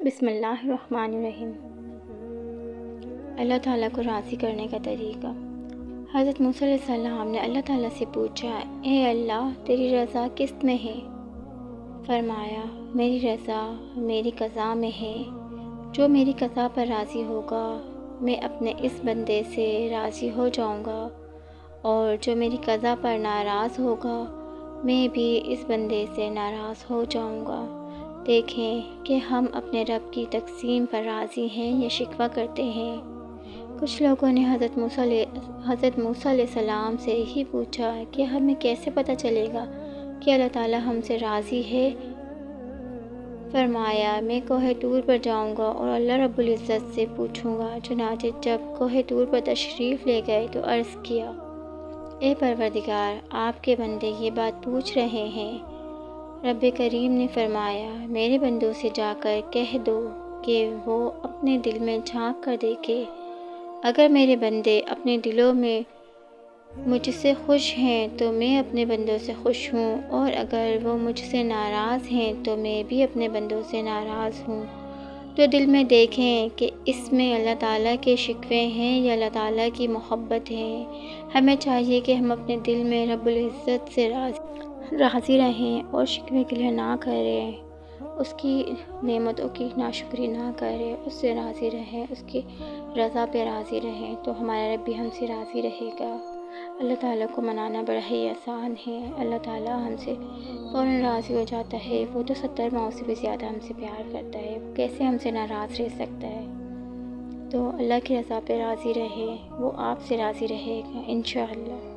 بسم اللہ الرحمن الرحیم۔ اللہ تعالیٰ کو راضی کرنے کا طریقہ۔ حضرت موسیٰ علیہ السلام نے اللہ تعالیٰ سے پوچھا، اے اللہ، تیری رضا کس میں ہے؟ فرمایا، میری رضا میری قضا میں ہے۔ جو میری قضا پر راضی ہوگا میں اپنے اس بندے سے راضی ہو جاؤں گا، اور جو میری قضا پر ناراض ہوگا میں بھی اس بندے سے ناراض ہو جاؤں گا۔ دیکھیں کہ ہم اپنے رب کی تقسیم پر راضی ہیں یا شکوہ کرتے ہیں۔ کچھ لوگوں نے حضرت موسیٰ علیہ السلام سے ہی پوچھا کہ ہمیں کیسے پتہ چلے گا کہ اللہ تعالیٰ ہم سے راضی ہے؟ فرمایا، میں کوہ طور پر جاؤں گا اور اللہ رب العزت سے پوچھوں گا۔ چنانچہ جب کوہ طور پر تشریف لے گئے تو عرض کیا، اے پروردگار، آپ کے بندے یہ بات پوچھ رہے ہیں۔ رب کریم نے فرمایا، میرے بندوں سے جا کر کہہ دو کہ وہ اپنے دل میں جھانک کر دیکھے۔ اگر میرے بندے اپنے دلوں میں مجھ سے خوش ہیں تو میں اپنے بندوں سے خوش ہوں، اور اگر وہ مجھ سے ناراض ہیں تو میں بھی اپنے بندوں سے ناراض ہوں۔ تو دل میں دیکھیں کہ اس میں اللہ تعالیٰ کے شکوے ہیں یا اللہ تعالیٰ کی محبت ہے۔ ہمیں چاہیے کہ ہم اپنے دل میں رب العزت سے راضی رہیں اور شکوے گلہ نہ کریں، اس کی نعمتوں کی ناشکری نہ کریں، اس سے راضی رہیں، اس کی رضا پہ راضی رہیں، تو ہمارا رب بھی ہم سے راضی رہے گا۔ اللہ تعالیٰ کو منانا بڑا ہی آسان ہے۔ اللہ تعالیٰ ہم سے فوراً راضی ہو جاتا ہے۔ وہ تو 70 ماؤں سے بھی زیادہ ہم سے پیار کرتا ہے، وہ کیسے ہم سے ناراض رہ سکتا ہے؟ تو اللہ کی رضا پہ راضی رہے، وہ آپ سے راضی رہے گا انشاءاللہ۔